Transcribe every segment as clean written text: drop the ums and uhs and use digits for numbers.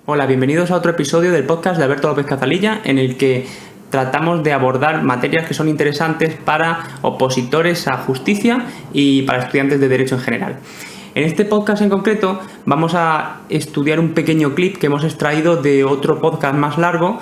Hola, bienvenidos a otro episodio del podcast de Alberto López Cazalilla, en el que tratamos de abordar materias que son interesantes para opositores a justicia y para estudiantes de Derecho en general. En este podcast en concreto vamos a estudiar un pequeño clip que hemos extraído de otro podcast más largo,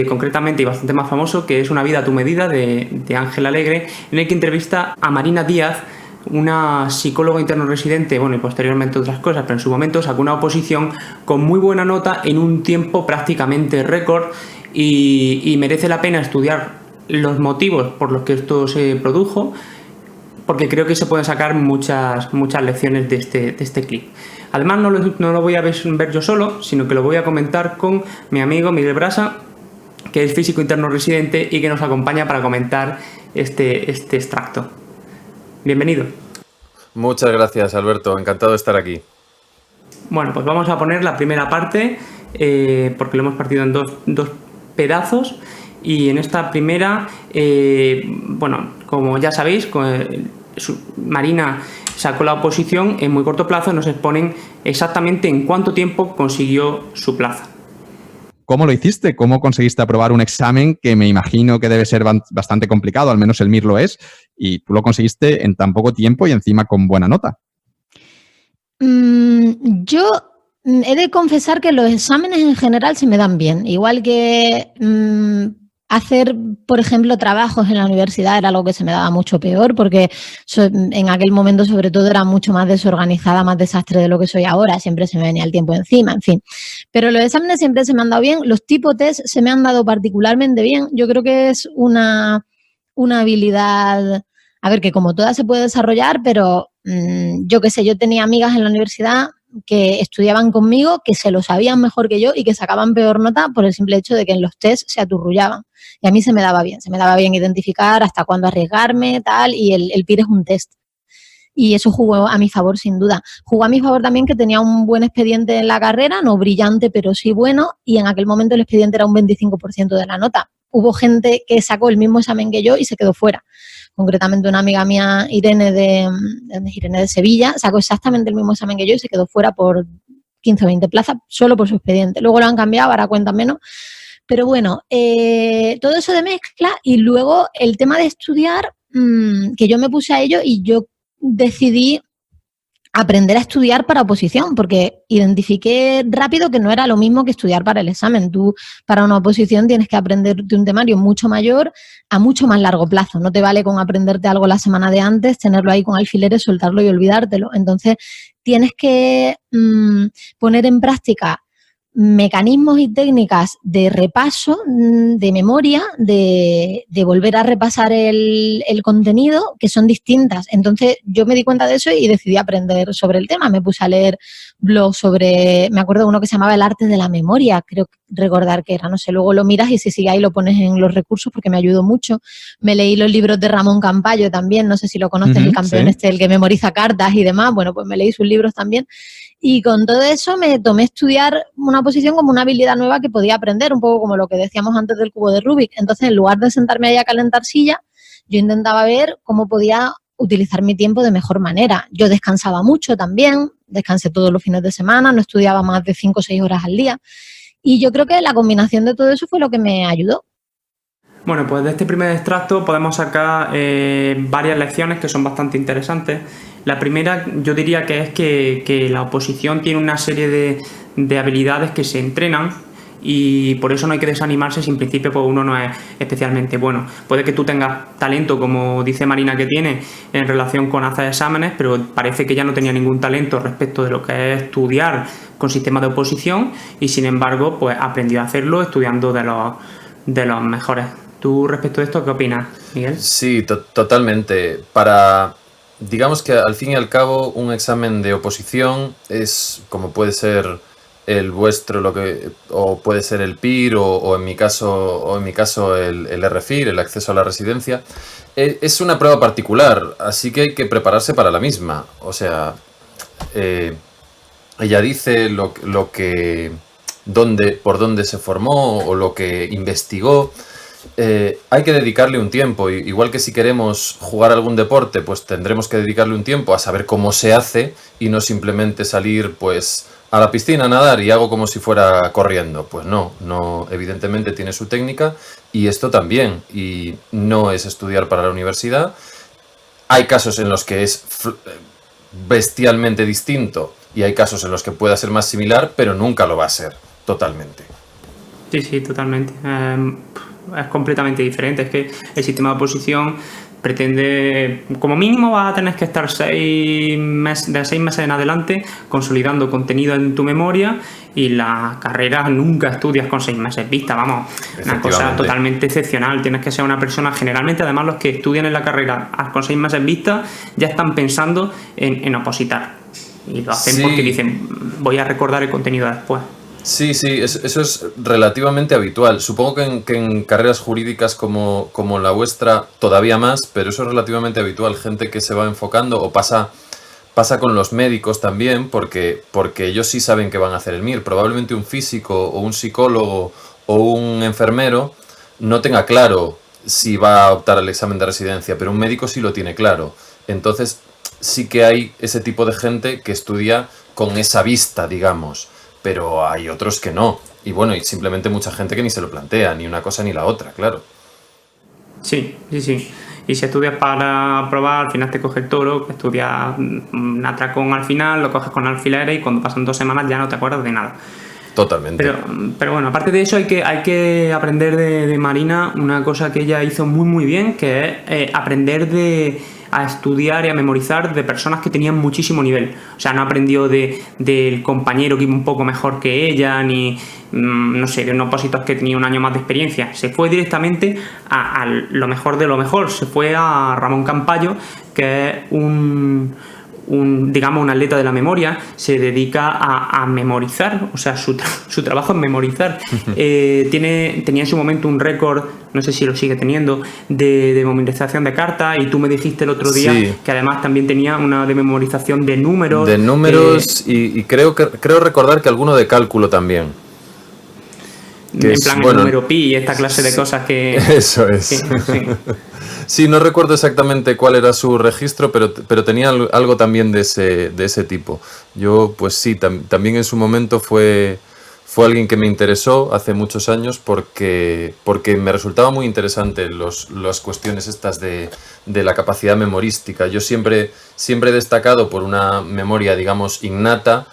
concretamente y bastante más famoso, que es Una vida a tu medida, de Ángel Alegre, en el que entrevista a Marina Díaz, una psicóloga interno residente, y posteriormente otras cosas, pero en su momento sacó una oposición con muy buena nota en un tiempo prácticamente récord y merece la pena estudiar los motivos por los que esto se produjo, porque creo que se pueden sacar muchas lecciones de este clip. Además no lo voy a ver yo solo, sino que lo voy a comentar con mi amigo Miguel Brasa, que es físico interno residente y que nos acompaña para comentar este extracto. Bienvenido. Muchas gracias, Alberto. Encantado de estar aquí. Bueno, pues vamos a poner la primera parte, porque lo hemos partido en dos pedazos. Y en esta primera, como ya sabéis, Marina sacó la oposición en muy corto plazo. Nos exponen exactamente en cuánto tiempo consiguió su plaza. ¿Cómo lo hiciste? ¿Cómo conseguiste aprobar un examen que me imagino que debe ser bastante complicado? Al menos el MIR lo es. Y tú lo conseguiste en tan poco tiempo y encima con buena nota. Yo he de confesar que los exámenes en general se me dan bien. Igual que hacer, por ejemplo, trabajos en la universidad era algo que se me daba mucho peor, porque en aquel momento, sobre todo, era mucho más desorganizada, más desastre de lo que soy ahora. Siempre se me venía el tiempo encima, en fin. Pero los exámenes siempre se me han dado bien. Los tipo test se me han dado particularmente bien. Yo creo que es una habilidad, a ver, que como toda se puede desarrollar, pero yo qué sé, yo tenía amigas en la universidad que estudiaban conmigo, que se lo sabían mejor que yo y que sacaban peor nota por el simple hecho de que en los test se aturrullaban. Y a mí se me daba bien identificar hasta cuándo arriesgarme, tal, y el PIR es un test. Y eso jugó a mi favor, sin duda. Jugó a mi favor también que tenía un buen expediente en la carrera, no brillante, pero sí bueno, y en aquel momento el expediente era un 25% de la nota. Hubo gente que sacó el mismo examen que yo y se quedó fuera. Concretamente una amiga mía, Irene de Sevilla, sacó exactamente el mismo examen que yo y se quedó fuera por 15 o 20 plazas solo por su expediente. Luego lo han cambiado, ahora cuentan menos. Pero bueno, todo eso de mezcla y luego el tema de estudiar, que yo me puse a ello y yo decidí aprender a estudiar para oposición, porque identifiqué rápido que no era lo mismo que estudiar para el examen. Tú, para una oposición, tienes que aprenderte un temario mucho mayor a mucho más largo plazo. No te vale con aprenderte algo la semana de antes, tenerlo ahí con alfileres, soltarlo y olvidártelo. Entonces, tienes que poner en práctica mecanismos y técnicas de repaso, de memoria, de volver a repasar el contenido, que son distintas. Entonces yo me di cuenta de eso y decidí aprender sobre el tema. Me puse a leer blogs sobre, me acuerdo de uno que se llamaba El arte de la memoria, creo recordar que era, no sé, luego lo miras y si sigue ahí lo pones en los recursos porque me ayudó mucho. Me leí los libros de Ramón Campayo también, no sé si lo conoces, el campeón sí. El que memoriza cartas y demás, bueno, pues me leí sus libros también. Y con todo eso me tomé estudiar una oposición como una habilidad nueva que podía aprender, un poco como lo que decíamos antes del cubo de Rubik. Entonces, en lugar de sentarme ahí a calentar silla, yo intentaba ver cómo podía utilizar mi tiempo de mejor manera. Yo descansaba mucho también, descansé todos los fines de semana, no estudiaba más de 5 o 6 horas al día. Y yo creo que la combinación de todo eso fue lo que me ayudó. Bueno, pues de este primer extracto podemos sacar varias lecciones que son bastante interesantes. La primera, yo diría que es que la oposición tiene una serie de habilidades que se entrenan y por eso no hay que desanimarse si en principio pues uno no es especialmente bueno. Puede que tú tengas talento, como dice Marina que tiene, en relación con hacer exámenes, pero parece que ya no tenía ningún talento respecto de lo que es estudiar con sistemas de oposición y sin embargo pues aprendió a hacerlo estudiando de los mejores. ¿Tú respecto de esto qué opinas, Miguel? Sí, totalmente. Digamos que al fin y al cabo un examen de oposición es como puede ser el vuestro, o puede ser el PIR o en mi caso el RFIR, el acceso a la residencia. Es una prueba particular, así que hay que prepararse para la misma. O sea, ella dice por dónde se formó o lo que investigó. Hay que dedicarle un tiempo, igual que si queremos jugar algún deporte, pues tendremos que dedicarle un tiempo a saber cómo se hace y no simplemente salir pues a la piscina a nadar y hago como si fuera corriendo. Pues no, evidentemente tiene su técnica y esto también. Y no es estudiar para la universidad. Hay casos en los que es bestialmente distinto y hay casos en los que pueda ser más similar, pero nunca lo va a ser totalmente. Sí, totalmente. Es completamente diferente. Es que el sistema de oposición pretende, como mínimo vas a tener que estar 6 meses en adelante consolidando contenido en tu memoria, y la carrera nunca estudias con 6 meses vista, vamos, una cosa totalmente excepcional. Tienes que ser una persona, generalmente además los que estudian en la carrera con 6 meses vista ya están pensando en opositar, y lo hacen porque dicen voy a recordar el contenido después. Sí, eso es relativamente habitual. Supongo que en carreras jurídicas como la vuestra todavía más, pero eso es relativamente habitual. Gente que se va enfocando, o pasa con los médicos también, porque ellos sí saben que van a hacer el MIR. Probablemente un físico o un psicólogo o un enfermero no tenga claro si va a optar al examen de residencia, pero un médico sí lo tiene claro. Entonces sí que hay ese tipo de gente que estudia con esa vista, digamos. Pero hay otros que no. Y bueno, y simplemente mucha gente que ni se lo plantea, ni una cosa ni la otra, claro. Sí. Y si estudias para probar, al final te coge el toro, estudias un atracón al final, lo coges con alfileres y cuando pasan 2 semanas ya no te acuerdas de nada. Totalmente. Pero bueno, aparte de eso hay que aprender de Marina una cosa que ella hizo muy muy bien, que es aprender a estudiar y a memorizar de personas que tenían muchísimo nivel. O sea, no aprendió del compañero que iba un poco mejor que ella, ni, no sé, de un opositor que tenía un año más de experiencia. Se fue directamente a lo mejor de lo mejor. Se fue a Ramón Campayo, que es un atleta de la memoria. Se dedica a memorizar, o sea, su trabajo es memorizar. Tenía en su momento un récord, no sé si lo sigue teniendo, de memorización de cartas, y tú me dijiste el otro día que además también tenía una de memorización de números. De números y creo recordar que alguno de cálculo también. En plan el número pi y esta clase de cosas que... Eso es. Sí, no recuerdo exactamente cuál era su registro, pero tenía algo también de ese tipo. Yo, pues sí, también en su momento fue alguien que me interesó hace muchos años porque me resultaba muy interesante las cuestiones estas de la capacidad memorística. Yo siempre he destacado por una memoria, digamos, innata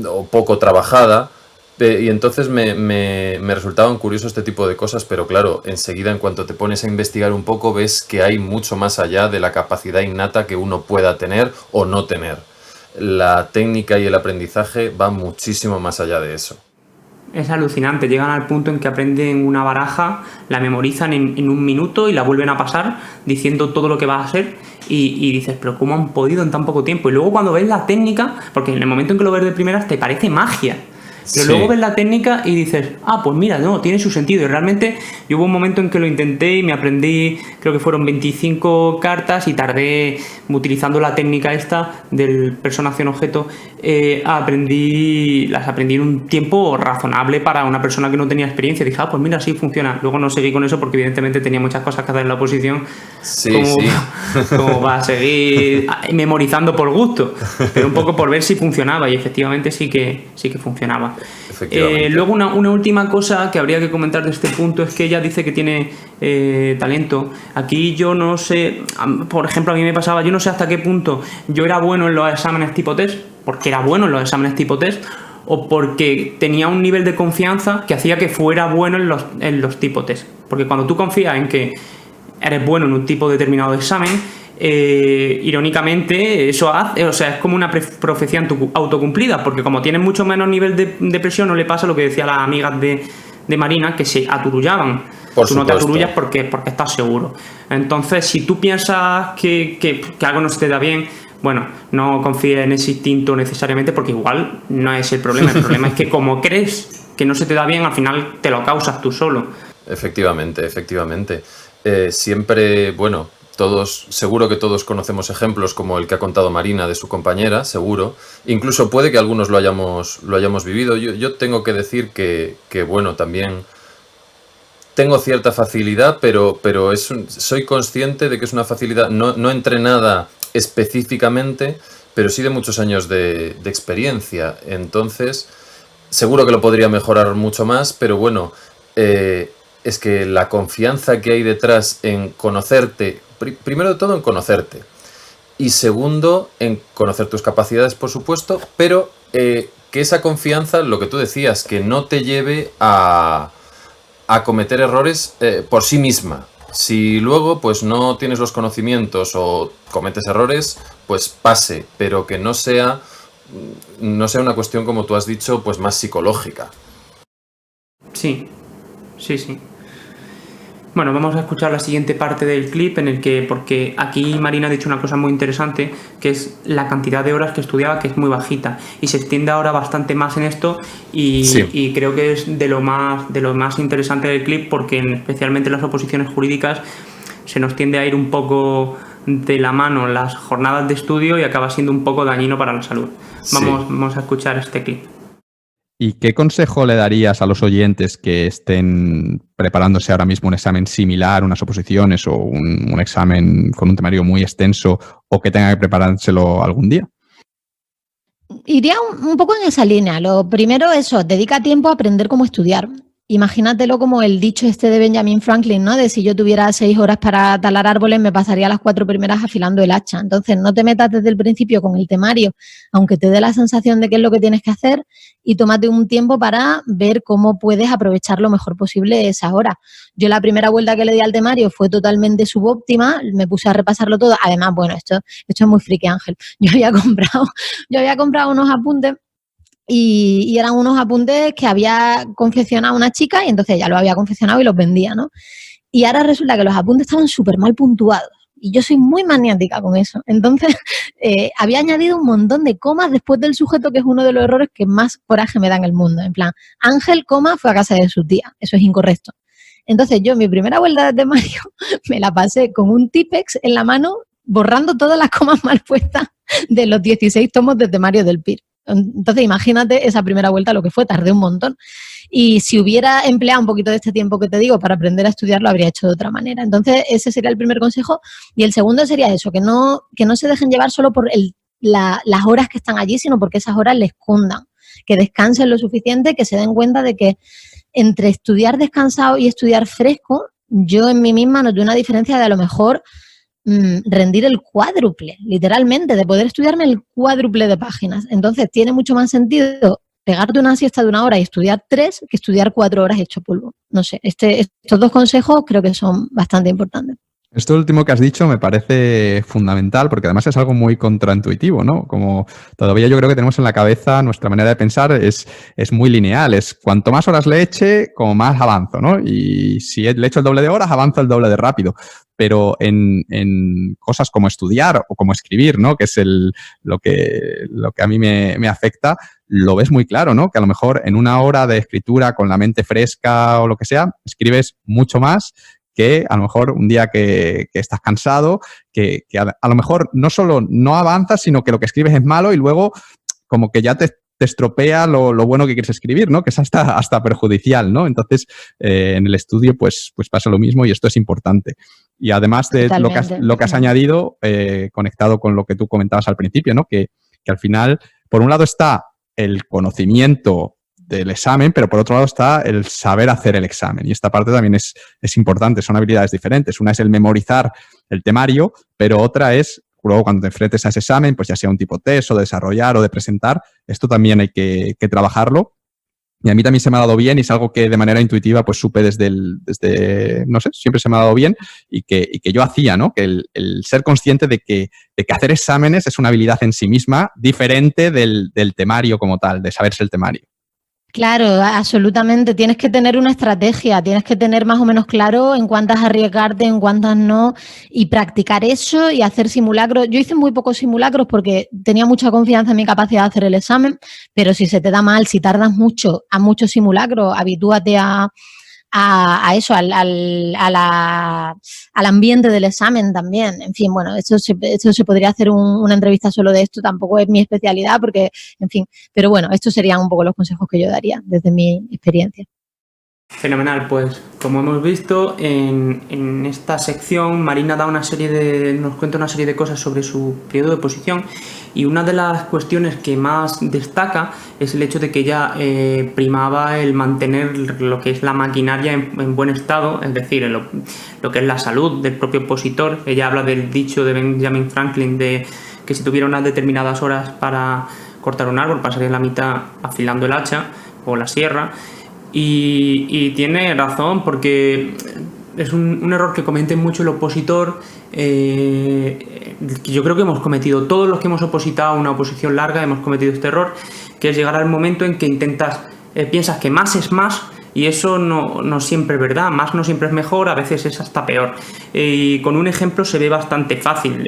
o poco trabajada. Y entonces me resultaban curiosos este tipo de cosas, pero claro, enseguida en cuanto te pones a investigar un poco ves que hay mucho más allá de la capacidad innata que uno pueda tener o no tener. La técnica y el aprendizaje van muchísimo más allá de eso. Es alucinante, llegan al punto en que aprenden una baraja, la memorizan en 1 minuto y la vuelven a pasar diciendo todo lo que va a ser, y dices, pero ¿cómo han podido en tan poco tiempo? Y luego cuando ves la técnica, porque en el momento en que lo ves de primeras te parece magia. Pero luego ves la técnica y dices, pues mira, no, tiene su sentido. Y realmente yo hubo un momento en que lo intenté y me aprendí, creo que fueron 25 cartas, y tardé, utilizando la técnica esta del persona-acción-objeto, las aprendí en un tiempo razonable para una persona que no tenía experiencia. Dije, pues mira, sí funciona. Luego no seguí con eso porque evidentemente tenía muchas cosas que hacer en la oposición. Como va a seguir memorizando por gusto, pero un poco por ver si funcionaba, y efectivamente sí que funcionaba. Luego una última cosa que habría que comentar de este punto es que ella dice que tiene talento. Aquí yo no sé, por ejemplo, a mí me pasaba, yo no sé hasta qué punto yo era bueno en los exámenes tipo test, porque era bueno en los exámenes tipo test, o porque tenía un nivel de confianza que hacía que fuera bueno en los tipo test. Porque cuando tú confías en que eres bueno en un tipo determinado de examen, irónicamente eso hace, o sea, es como una profecía autocumplida, porque como tienes mucho menos nivel de presión, no le pasa lo que decía las amigas de Marina, que se aturullaban. Tú no te aturullas porque estás seguro. Entonces, si tú piensas que algo no se te da bien, bueno, no confíes en ese instinto necesariamente, porque igual no es el problema. El problema es que como crees que no se te da bien, al final te lo causas tú solo. Efectivamente. Siempre, bueno, seguro que todos conocemos ejemplos como el que ha contado Marina de su compañera, seguro. Incluso puede que algunos lo hayamos vivido. Yo tengo que decir que bueno, también tengo cierta facilidad, pero soy consciente de que es una facilidad no entrenada específicamente, pero sí de muchos años de experiencia. Entonces, seguro que lo podría mejorar mucho más, pero bueno, es que la confianza que hay detrás en conocerte, primero de todo en conocerte, y segundo en conocer tus capacidades, por supuesto, pero que esa confianza, lo que tú decías, que no te lleve a cometer errores por sí misma. Si luego pues no tienes los conocimientos o cometes errores, pues pase, pero que no sea una cuestión, como tú has dicho, pues más psicológica. Sí. Bueno, vamos a escuchar la siguiente parte del clip porque aquí Marina ha dicho una cosa muy interesante, que es la cantidad de horas que estudiaba, que es muy bajita, y se extiende ahora bastante más en esto y creo que es de lo más interesante del clip, porque especialmente en las oposiciones jurídicas se nos tiende a ir un poco de la mano las jornadas de estudio y acaba siendo un poco dañino para la salud. Vamos a escuchar este clip. ¿Y qué consejo le darías a los oyentes que estén preparándose ahora mismo un examen similar, unas oposiciones o un examen con un temario muy extenso o que tengan que preparárselo algún día? Iría un poco en esa línea. Lo primero, dedica tiempo a aprender cómo estudiar. Imagínatelo como el dicho este de Benjamin Franklin, ¿no? De si yo tuviera 6 horas para talar árboles, me pasaría las 4 primeras afilando el hacha. Entonces, no te metas desde el principio con el temario, aunque te dé la sensación de qué es lo que tienes que hacer, y tómate un tiempo para ver cómo puedes aprovechar lo mejor posible esas horas. Yo la primera vuelta que le di al temario fue totalmente subóptima, me puse a repasarlo todo. Además, bueno, esto es muy friki, Ángel. Yo había comprado unos apuntes y eran unos apuntes que había confeccionado una chica y entonces ella los había confeccionado y los vendía, ¿no? Y ahora resulta que los apuntes estaban súper mal puntuados. Y yo soy muy maniática con eso. Entonces, había añadido un montón de comas después del sujeto, que es uno de los errores que más coraje me da en el mundo. En plan, Ángel, fue a casa de su tía. Eso es incorrecto. Entonces, yo mi primera vuelta de temario me la pasé con un Tipex en la mano, borrando todas las comas mal puestas de los 16 tomos de temario del PIR. Entonces, imagínate esa primera vuelta, lo que fue, tardé un montón. Y si hubiera empleado un poquito de este tiempo que te digo para aprender a estudiar, lo habría hecho de otra manera. Entonces, ese sería el primer consejo. Y el segundo sería eso, que no se dejen llevar solo por las horas que están allí, sino porque esas horas les cundan. Que descansen lo suficiente, que se den cuenta de que entre estudiar descansado y estudiar fresco, yo en mí misma noté una diferencia de a lo mejor rendir el cuádruple, literalmente, de poder estudiarme el cuádruple de páginas. Entonces tiene mucho más sentido pegarte una siesta de 1 hora y estudiar 3 que estudiar 4 horas hecho polvo. No sé, estos 2 consejos creo que son bastante importantes. Esto último que has dicho me parece fundamental porque además es algo muy contraintuitivo, ¿no? Como todavía yo creo que tenemos en la cabeza, nuestra manera de pensar es muy lineal. Es cuanto más horas le eche, como más avanzo, ¿no? Y si le echo el doble de horas, avanzo el doble de rápido. Pero en cosas como estudiar o como escribir, ¿no? Que es lo que a mí me afecta, lo ves muy claro, ¿no? Que a lo mejor en 1 hora de escritura con la mente fresca o lo que sea, escribes mucho más que a lo mejor un día que estás cansado, que a lo mejor no solo no avanzas, sino que lo que escribes es malo y luego como que ya te estropea lo bueno que quieres escribir, ¿no? Que es hasta perjudicial, ¿no? Entonces, en el estudio pues pasa lo mismo y esto es importante. Y además de lo que has añadido, conectado con lo que tú comentabas al principio, ¿no? Que al final, por un lado está el conocimiento del examen, pero por otro lado está el saber hacer el examen. Y esta parte también es importante, son habilidades diferentes. Una es el memorizar el temario, pero otra es, luego cuando te enfrentes a ese examen, pues ya sea un tipo test o de desarrollar o de presentar, esto también hay que trabajarlo. Y a mí también se me ha dado bien y es algo que de manera intuitiva pues supe desde no sé, siempre se me ha dado bien y que yo hacía, ¿no? Que el ser consciente de que hacer exámenes es una habilidad en sí misma diferente del temario como tal, de saberse el temario. Claro, absolutamente. Tienes que tener una estrategia, tienes que tener más o menos claro en cuántas arriesgarte, en cuántas no, y practicar eso y hacer simulacros. Yo hice muy pocos simulacros porque tenía mucha confianza en mi capacidad de hacer el examen, pero si se te da mal, si tardas mucho a muchos simulacros, habitúate a eso, al ambiente del examen también. En fin, bueno, esto se podría hacer una entrevista solo de esto, tampoco es mi especialidad porque, en fin, pero bueno, estos serían un poco los consejos que yo daría desde mi experiencia. Fenomenal, pues como hemos visto en esta sección Marina nos cuenta una serie de cosas sobre su periodo de oposición y una de las cuestiones que más destaca es el hecho de que ella primaba el mantener lo que es la maquinaria en buen estado, es decir, lo que es la salud del propio opositor. Ella habla del dicho de Benjamin Franklin de que si tuviera unas determinadas horas para cortar un árbol, pasaría la mitad afilando el hacha o la sierra, y tiene razón, porque es un error que comete mucho el opositor, que yo creo que hemos cometido, todos los que hemos opositado una oposición larga hemos cometido este error, que es llegar al momento en que piensas que más es más, y eso no siempre es verdad. Más no siempre es mejor, a veces es hasta peor. Y con un ejemplo se ve bastante fácil.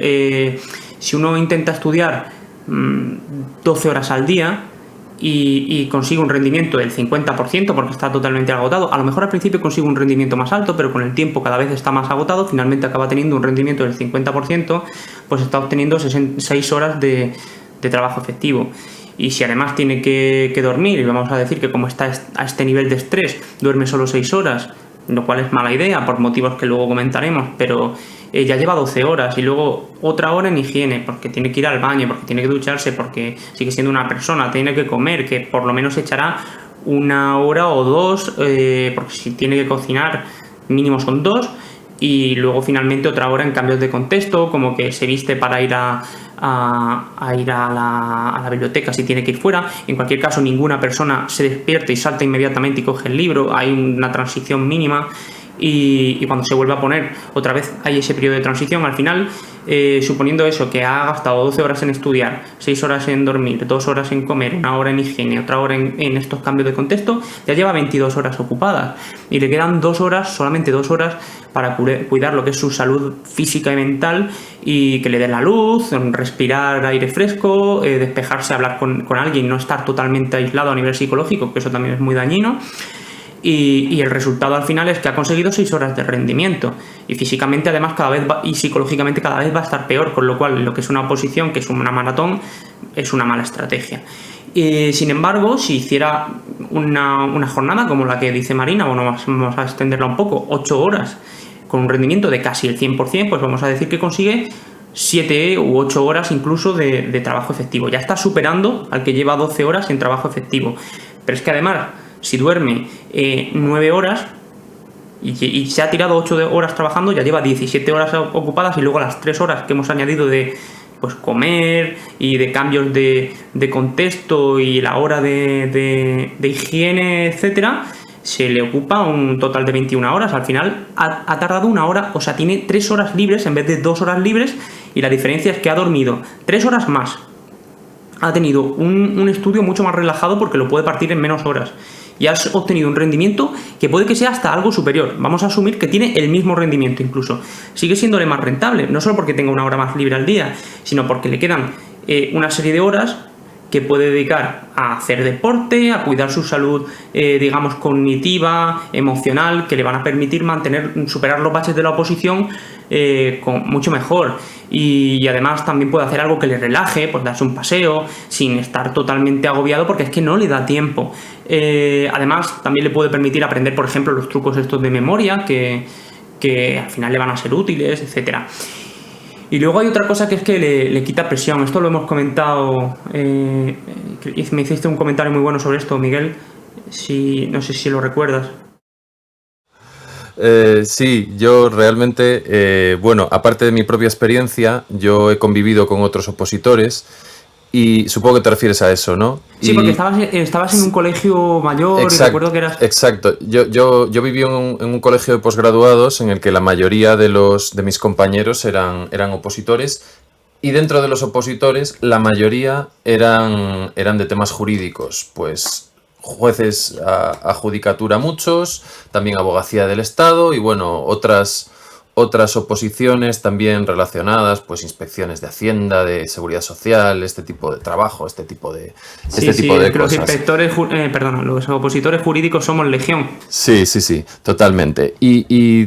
Si uno intenta estudiar 12 horas al día y consigue un rendimiento del 50% porque está totalmente agotado, a lo mejor al principio consigue un rendimiento más alto, pero con el tiempo cada vez está más agotado, finalmente acaba teniendo un rendimiento del 50%, pues está obteniendo 6 horas de trabajo efectivo. Y si además tiene que dormir, y vamos a decir que como está a este nivel de estrés, duerme solo 6 horas, lo cual es mala idea por motivos que luego comentaremos, pero ya lleva 12 horas y luego otra hora en higiene, porque tiene que ir al baño, porque tiene que ducharse, porque sigue siendo una persona, tiene que comer, que por lo menos echará 1 hora o 2, porque si tiene que cocinar mínimo son 2, y luego finalmente otra hora en cambios de contexto, como que se viste para ir a la biblioteca si tiene que ir fuera. En cualquier caso, ninguna persona se despierta y salta inmediatamente y coge el libro, hay una transición mínima, y cuando se vuelve a poner otra vez hay ese periodo de transición. Al final, suponiendo eso, que ha gastado 12 horas en estudiar, 6 horas en dormir, 2 horas en comer, 1 hora en higiene, otra hora en estos cambios de contexto, ya lleva 22 horas ocupadas y le quedan 2 horas, solamente 2 horas, para cuidar lo que es su salud física y mental, y que le dé la luz, respirar aire fresco, despejarse, hablar con alguien, no estar totalmente aislado a nivel psicológico, que eso también es muy dañino. Y el resultado al final es que ha conseguido 6 horas de rendimiento, y físicamente además y psicológicamente cada vez va a estar peor, con lo cual lo que es una oposición, que es una maratón, es una mala estrategia. Sin embargo, si hiciera una jornada como la que dice Marina, bueno, vamos a extenderla un poco, 8 horas con un rendimiento de casi el 100%, pues vamos a decir que consigue 7 u 8 horas incluso de trabajo efectivo. Ya está superando al que lleva 12 horas en trabajo efectivo. Pero es que además, si duerme 9 horas y se ha tirado 8 horas trabajando, ya lleva 17 horas ocupadas, y luego las 3 horas que hemos añadido de comer y de cambios de contexto y la hora de higiene, etcétera, se le ocupa un total de 21 horas. Al final ha tardado 1 hora, o sea, tiene 3 horas libres en vez de 2 horas libres, y la diferencia es que ha dormido 3 horas más. Ha tenido un estudio mucho más relajado porque lo puede partir en menos horas, y has obtenido un rendimiento que puede que sea hasta algo superior. Vamos a asumir que tiene el mismo rendimiento incluso. Sigue siéndole más rentable, no solo porque tenga 1 hora más libre al día, sino porque le quedan una serie de horas que puede dedicar a hacer deporte, a cuidar su salud, digamos, cognitiva, emocional, que le van a permitir superar los baches de la oposición mucho mejor. Y además también puede hacer algo que le relaje, pues darse un paseo sin estar totalmente agobiado, porque es que no le da tiempo. Además también le puede permitir aprender, por ejemplo, los trucos estos de memoria que al final le van a ser útiles, etcétera. Y luego hay otra cosa, que es que le quita presión. Esto lo hemos comentado, me hiciste un comentario muy bueno sobre esto, Miguel, no sé si lo recuerdas. Sí, yo realmente, bueno, aparte de mi propia experiencia, yo he convivido con otros opositores, y supongo que te refieres a eso, ¿no? Sí, porque estabas en un colegio mayor, exacto, y recuerdo que eras... Exacto. Yo viví en un colegio de posgraduados en el que la mayoría de mis compañeros eran opositores, y dentro de los opositores la mayoría eran de temas jurídicos, pues jueces a judicatura muchos, también abogacía del Estado, y bueno, otras oposiciones también relacionadas, pues inspecciones de Hacienda, de Seguridad Social, este tipo de trabajo, este tipo de cosas. Los opositores jurídicos somos legión. Sí, totalmente. Y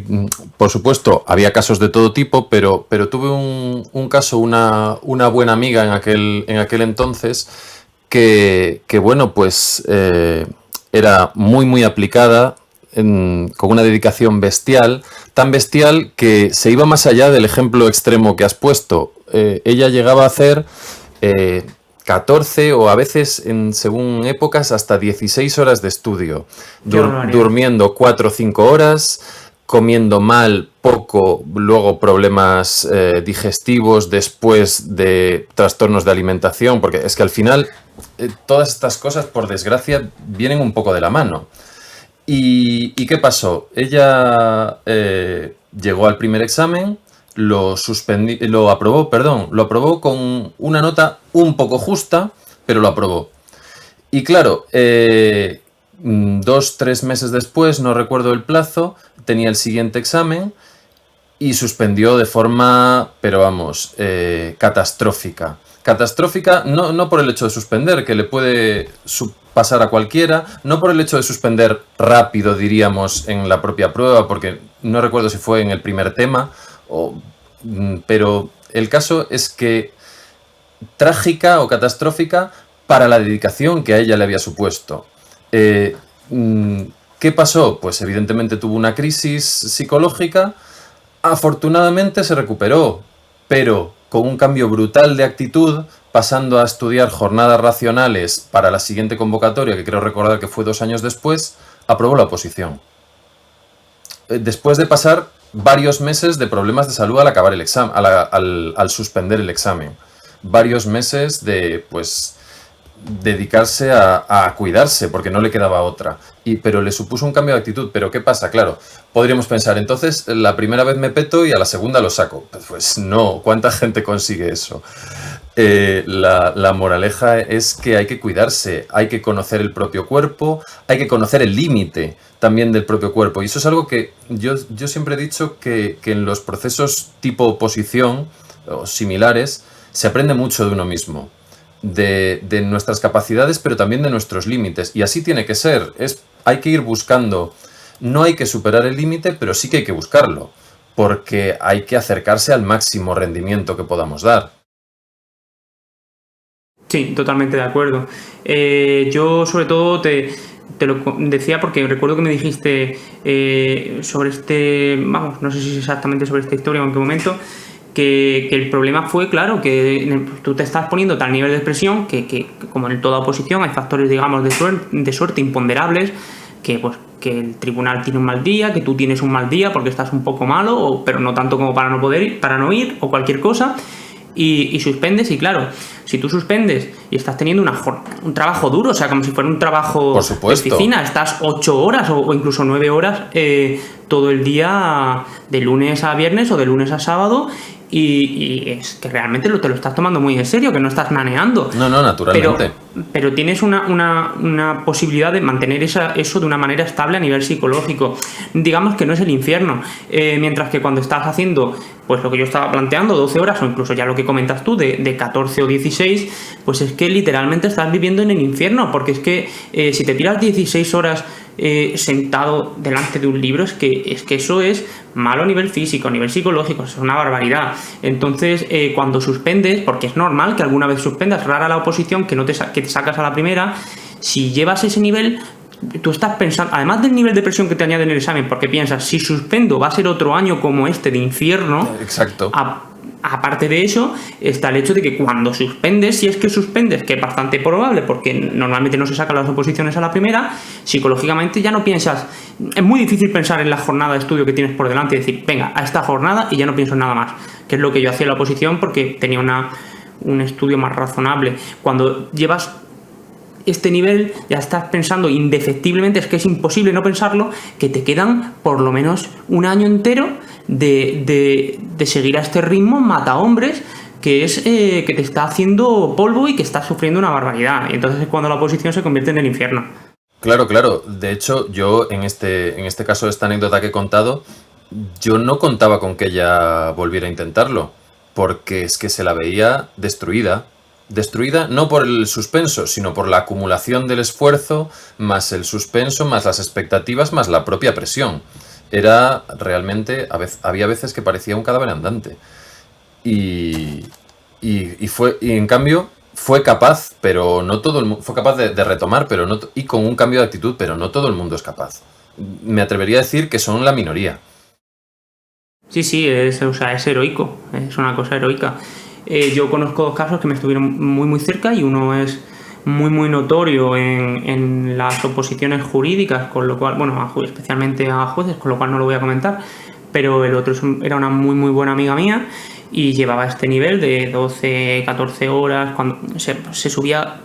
por supuesto, había casos de todo tipo, pero tuve un caso, una buena amiga en aquel entonces, que bueno, pues era muy, muy aplicada, con una dedicación bestial, tan bestial que se iba más allá del ejemplo extremo que has puesto. Ella llegaba a hacer 14 o a veces, según épocas, hasta 16 horas de estudio, durmiendo 4 o 5 horas, comiendo mal, poco, luego problemas digestivos, después de trastornos de alimentación, porque es que al final todas estas cosas, por desgracia, vienen un poco de la mano. ¿Y qué pasó? Ella llegó al primer examen, lo aprobó con una nota un poco justa, pero lo aprobó. Y claro, 2 o 3 meses después, no recuerdo el plazo, tenía el siguiente examen y suspendió de forma, pero vamos, catastrófica. Catastrófica no por el hecho de suspender, que le puede pasar a cualquiera, no por el hecho de suspender rápido, diríamos, en la propia prueba, porque no recuerdo si fue en el primer tema, pero el caso es que trágica o catastrófica para la dedicación que a ella le había supuesto. ¿Qué pasó? Pues evidentemente tuvo una crisis psicológica. Afortunadamente se recuperó, pero con un cambio brutal de actitud, pasando a estudiar jornadas racionales para la siguiente convocatoria, que creo recordar que fue 2 años después, aprobó la oposición. Después de pasar varios meses de problemas de salud al acabar el examen, al suspender el examen. Varios meses de, pues, dedicarse a cuidarse, porque no le quedaba otra. Pero le supuso un cambio de actitud. ¿Pero qué pasa? Claro, podríamos pensar, entonces la primera vez me peto y a la segunda lo saco. Pues no, ¿cuánta gente consigue eso? La moraleja es que hay que cuidarse, hay que conocer el propio cuerpo, hay que conocer el límite también del propio cuerpo. Y eso es algo que yo siempre he dicho que en los procesos tipo oposición o similares se aprende mucho de uno mismo. De nuestras capacidades, pero también de nuestros límites. Y así tiene que ser. Hay que ir buscando. No hay que superar el límite, pero sí que hay que buscarlo. Porque hay que acercarse al máximo rendimiento que podamos dar. Sí, totalmente de acuerdo. Yo sobre todo te lo decía porque recuerdo que me dijiste sobre no sé si es exactamente sobre esta historia o en qué momento, que el problema fue, claro, que tú te estás poniendo tal nivel de presión que como en toda oposición hay factores, digamos, de suerte imponderables, que el tribunal tiene un mal día, que tú tienes un mal día porque estás un poco malo, pero no tanto como para no ir o cualquier cosa. Y suspendes, y claro, si tú suspendes y estás teniendo un trabajo duro, o sea, como si fuera un trabajo por supuesto, de oficina, estás 8 horas o incluso 9 horas todo el día, de lunes a viernes o de lunes a sábado, y es que realmente te lo estás tomando muy en serio, que no estás naneando. No, naturalmente. Pero tienes una posibilidad de mantener eso de una manera estable a nivel psicológico. Digamos que no es el infierno. Mientras que cuando estás haciendo, pues lo que yo estaba planteando, 12 horas o incluso ya lo que comentas tú, de 14 o 16, pues es que literalmente estás viviendo en el infierno, porque es que si te tiras 16 horas sentado delante de un libro, es que eso es malo a nivel físico, a nivel psicológico, es una barbaridad. Entonces, cuando suspendes, porque es normal que alguna vez suspendas, rara la oposición que te sacas a la primera, si llevas ese nivel, tú estás pensando, además del nivel de presión que te añade en el examen, porque piensas, si suspendo va a ser otro año como este de infierno. Exacto. Aparte de eso, está el hecho de que cuando suspendes, si es que suspendes, que es bastante probable porque normalmente no se sacan las oposiciones a la primera, psicológicamente ya no piensas, es muy difícil pensar en la jornada de estudio que tienes por delante y decir, venga, a esta jornada y ya no pienso en nada más, que es lo que yo hacía en la oposición porque tenía un estudio más razonable. Cuando llevas este nivel ya estás pensando indefectiblemente, es que es imposible no pensarlo, que te quedan por lo menos un año entero de seguir a este ritmo mata hombres, que es que te está haciendo polvo y que estás sufriendo una barbaridad. Y entonces es cuando la oposición se convierte en el infierno. Claro. De hecho, yo en este caso, esta anécdota que he contado, yo no contaba con que ella volviera a intentarlo, porque es que se la veía destruida no por el suspenso, sino por la acumulación del esfuerzo, más el suspenso, más las expectativas, más la propia presión. Era realmente, había veces que parecía un cadáver andante. Y en cambio fue capaz, pero no todo el mundo, fue capaz de retomar, pero no, y con un cambio de actitud, pero no todo el mundo es capaz. Me atrevería a decir que son la minoría. Sí, es heroico, es una cosa heroica. yo conozco 2 casos que me estuvieron muy cerca, y uno es muy notorio en las oposiciones jurídicas, con lo cual, bueno, especialmente a jueces, con lo cual no lo voy a comentar, pero el otro era una muy buena amiga mía y llevaba este nivel de 12, 14 horas, cuando se subía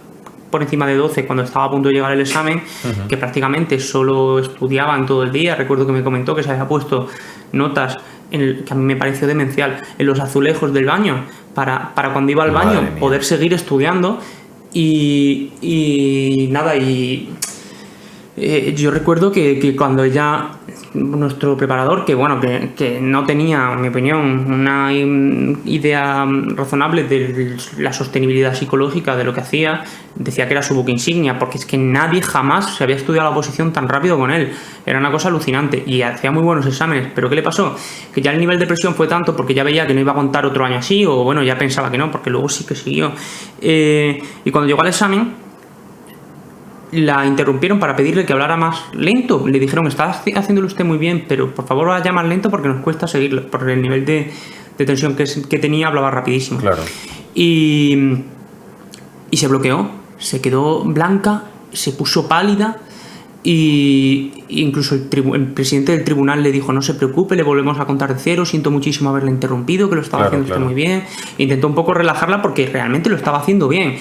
por encima de 12 cuando estaba a punto de llegar el examen, que prácticamente solo estudiaban todo el día. Recuerdo que me comentó que se había puesto notas, que a mí me pareció demencial, en los azulejos del baño, para cuando iba al baño poder seguir estudiando. Y nada, yo recuerdo que cuando nuestro preparador, que no tenía, en mi opinión, una idea razonable de la sostenibilidad psicológica de lo que hacía, decía que era su buque insignia, porque es que nadie jamás se había estudiado la oposición tan rápido con él. Era una cosa alucinante y hacía muy buenos exámenes. ¿Pero qué le pasó? Que ya el nivel de presión fue tanto, porque ya veía que no iba a contar otro año así, o bueno, ya pensaba que no, porque luego sí que siguió. Y cuando llegó al examen, la interrumpieron para pedirle que hablara más lento. Le dijeron: está haciéndolo usted muy bien, pero por favor vaya más lento porque nos cuesta seguirlo, por el nivel de tensión que tenía. Hablaba rapidísimo. Claro. Y se bloqueó, se quedó blanca, se puso pálida, y incluso el presidente del tribunal le dijo: no se preocupe, le volvemos a contar de cero, siento muchísimo haberla interrumpido, que lo estaba haciendo usted muy bien. Intentó un poco relajarla porque realmente lo estaba haciendo bien.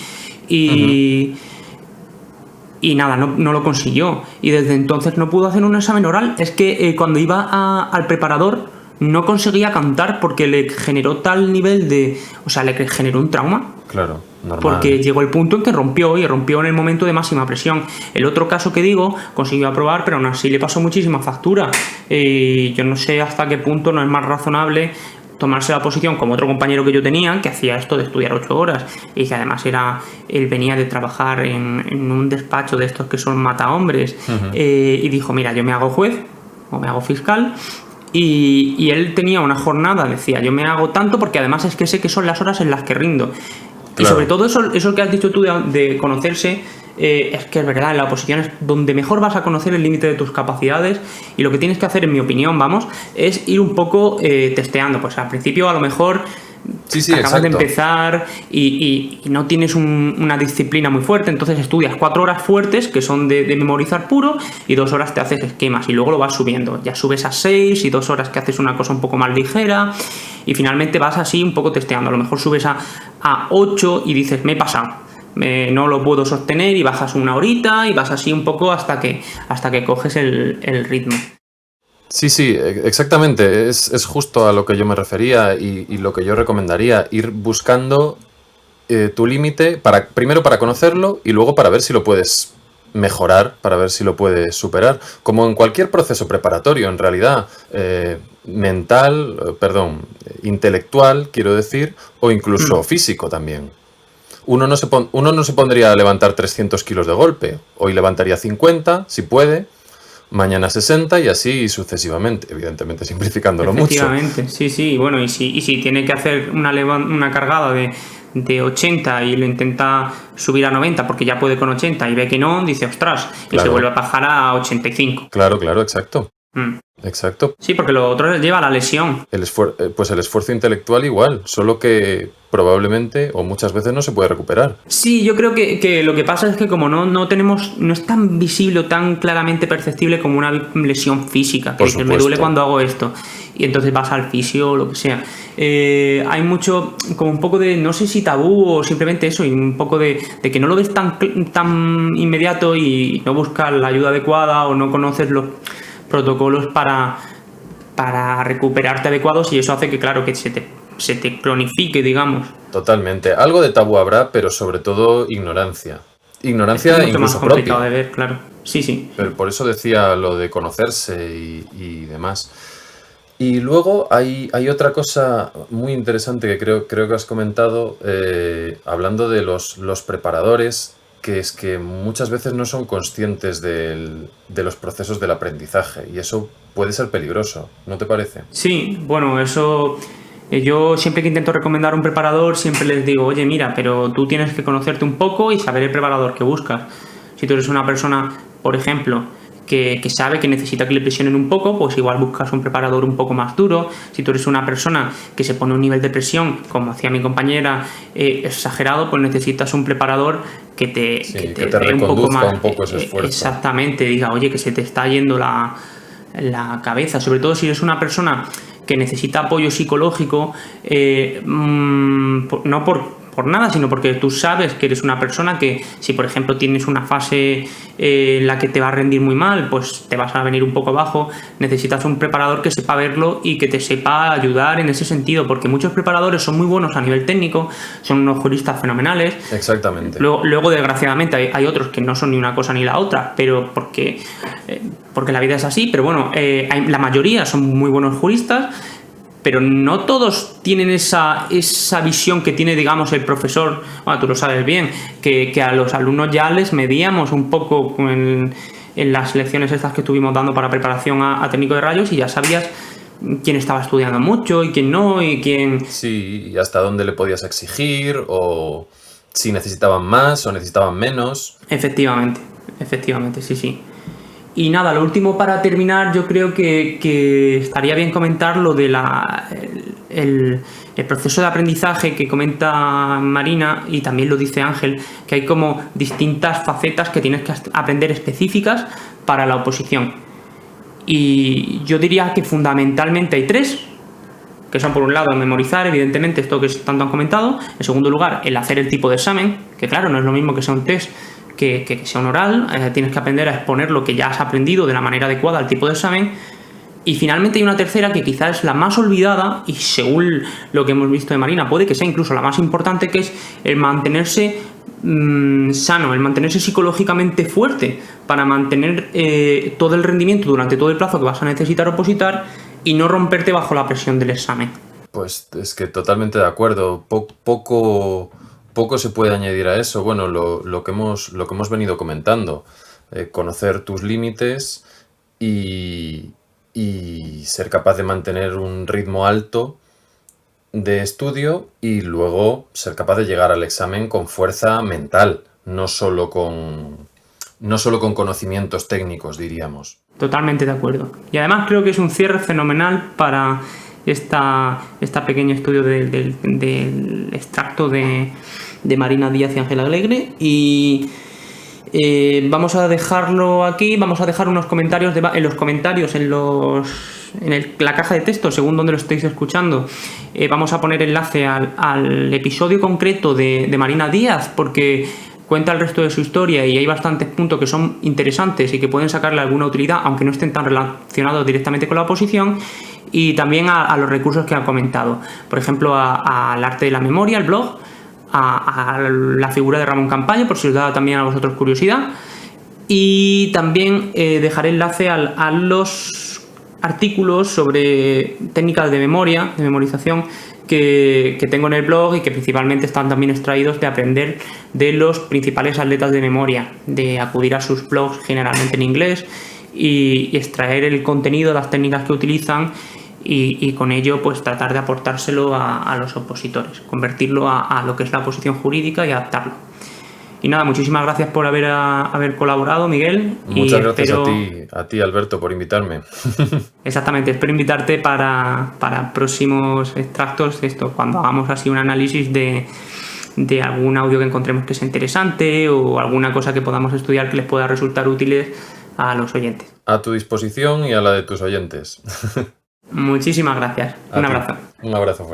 Y nada, no lo consiguió. Y desde entonces no pudo hacer un examen oral. Es que cuando iba al preparador no conseguía cantar porque le generó tal nivel de... O sea, le generó un trauma. Claro, normal. Porque llegó el punto en que rompió en el momento de máxima presión. El otro caso que digo, consiguió aprobar, pero aún así le pasó muchísima factura. Yo no sé hasta qué punto no es más razonable tomarse la posición como otro compañero que yo tenía, que hacía esto de estudiar 8 horas y que además él venía de trabajar en un despacho de estos que son matahombres, y dijo: mira, yo me hago juez o me hago fiscal. Y él tenía una jornada, decía: yo me hago tanto porque además es que sé que son las horas en las que rindo. Claro. Y sobre todo eso que has dicho tú de conocerse, es que es verdad, en la oposición es donde mejor vas a conocer el límite de tus capacidades, y lo que tienes que hacer, en mi opinión, es ir un poco testeando. Pues al principio a lo mejor acabas de empezar y no tienes una disciplina muy fuerte, entonces estudias 4 horas fuertes que son de memorizar puro, y 2 horas te haces esquemas, y luego lo vas subiendo, ya subes a 6 y 2 horas que haces una cosa un poco más ligera, y finalmente vas así un poco testeando. A lo mejor subes a 8 y dices: me he pasado, no lo puedo sostener, y bajas 1 horita y vas así un poco hasta que coges el ritmo. Sí, exactamente. Es justo a lo que yo me refería y lo que yo recomendaría: ir buscando tu límite, primero para conocerlo y luego para ver si lo puedes mejorar, para ver si lo puedes superar. Como en cualquier proceso preparatorio, en realidad, intelectual, quiero decir, o incluso físico también. Uno no se pondría a levantar 300 kilos de golpe. Hoy levantaría 50, si puede. Mañana 60 y así sucesivamente, evidentemente simplificándolo mucho. Efectivamente, sí. Bueno, y si tiene que hacer una cargada de 80 y lo intenta subir a 90 porque ya puede con 80 y ve que no, dice: ostras, y se vuelve a bajar a 85. Claro, exacto. Exacto. Sí, porque lo otro lleva a la lesión. Pues el esfuerzo intelectual igual, solo que probablemente o muchas veces no se puede recuperar. Sí, yo creo que lo que pasa es que como no es tan visible o tan claramente perceptible como una lesión física, que dices: me duele cuando hago esto, y entonces vas al fisio o lo que sea. Hay mucho, como un poco de, no sé si tabú o simplemente eso, y un poco de que no lo ves tan inmediato y no buscas la ayuda adecuada o no conoces los protocolos para recuperarte adecuados, y eso hace que, claro, que se te cronifique, digamos. Totalmente. Algo de tabú habrá, pero sobre todo ignorancia. Ignorancia es incluso más complicado propia. de ver, claro. Sí. Pero por eso decía lo de conocerse y demás. Y luego hay otra cosa muy interesante que creo que has comentado, hablando de los preparadores, que es que muchas veces no son conscientes de los procesos del aprendizaje, y eso puede ser peligroso, ¿no te parece? Sí, bueno, eso... Yo siempre que intento recomendar un preparador, siempre les digo: oye, mira, pero tú tienes que conocerte un poco y saber el preparador que buscas. Si tú eres una persona, por ejemplo, que sabe que necesita que le presionen un poco, pues igual buscas un preparador un poco más duro. Si tú eres una persona que se pone un nivel de presión, como hacía mi compañera, exagerado, pues necesitas un preparador que te dé un poco más. Un poco ese esfuerzo. Exactamente, diga, oye, que se te está yendo la cabeza, sobre todo si eres una persona que necesita apoyo psicológico, no por nada, sino porque tú sabes que eres una persona que, si por ejemplo tienes una fase en la que te va a rendir muy mal, pues te vas a venir un poco abajo, necesitas un preparador que sepa verlo y que te sepa ayudar en ese sentido, porque muchos preparadores son muy buenos a nivel técnico, son unos juristas fenomenales. Exactamente. Luego desgraciadamente, hay otros que no son ni una cosa ni la otra, pero porque la vida es así, pero bueno, la mayoría son muy buenos juristas, pero no todos tienen esa visión que tiene, digamos, el profesor. Bueno, tú lo sabes bien, que a los alumnos ya les medíamos un poco en las lecciones estas que estuvimos dando para preparación a técnico de rayos, y ya sabías quién estaba estudiando mucho y quién no, y quién... Sí, y hasta dónde le podías exigir, o si necesitaban más o necesitaban menos. Efectivamente, sí. Y nada, lo último para terminar, yo creo que estaría bien comentar lo de el proceso de aprendizaje que comenta Marina, y también lo dice Ángel, que hay como distintas facetas que tienes que aprender específicas para la oposición. Y yo diría que fundamentalmente hay 3, que son por un lado memorizar, evidentemente, esto que tanto han comentado. En segundo lugar, el hacer el tipo de examen, que claro, no es lo mismo que sea un test que sea un oral. Tienes que aprender a exponer lo que ya has aprendido de la manera adecuada al tipo de examen. Y finalmente hay una tercera que quizás es la más olvidada, y según lo que hemos visto de Marina puede que sea incluso la más importante, que es el mantenerse sano, el mantenerse psicológicamente fuerte para mantener todo el rendimiento durante todo el plazo que vas a necesitar opositar y no romperte bajo la presión del examen. Pues es que totalmente de acuerdo. Poco se puede añadir a eso. Bueno, lo que hemos venido comentando, conocer tus límites y ser capaz de mantener un ritmo alto de estudio, y luego ser capaz de llegar al examen con fuerza mental, no solo con conocimientos técnicos, diríamos. Totalmente de acuerdo. Y además creo que es un cierre fenomenal para esta pequeño estudio del extracto de Marina Díaz y Ángel Alegre, y vamos a dejarlo aquí. Vamos a dejar unos comentarios en los comentarios, en la caja de texto, según donde lo estéis escuchando. Vamos a poner enlace al episodio concreto de Marina Díaz, porque cuenta el resto de su historia y hay bastantes puntos que son interesantes y que pueden sacarle alguna utilidad, aunque no estén tan relacionados directamente con la oposición. Y también a los recursos que ha comentado, por ejemplo, al arte de la memoria, el blog, a la figura de Ramón Campayo, por si os da también a vosotros curiosidad. Y también dejaré enlace a los artículos sobre técnicas de memoria, de memorización, que tengo en el blog, y que principalmente están también extraídos de aprender de los principales atletas de memoria, de acudir a sus blogs generalmente en inglés y extraer el contenido, las técnicas que utilizan, y con ello pues tratar de aportárselo a los opositores, convertirlo a lo que es la oposición jurídica y adaptarlo. Y nada, muchísimas gracias por haber colaborado, Miguel. Muchas gracias a ti, Alberto, por invitarme. Exactamente, espero invitarte para próximos extractos, cuando hagamos así un análisis de algún audio que encontremos que sea interesante, o alguna cosa que podamos estudiar que les pueda resultar útiles a los oyentes. A tu disposición y a la de tus oyentes. Muchísimas gracias. Un abrazo. Un abrazo fuerte.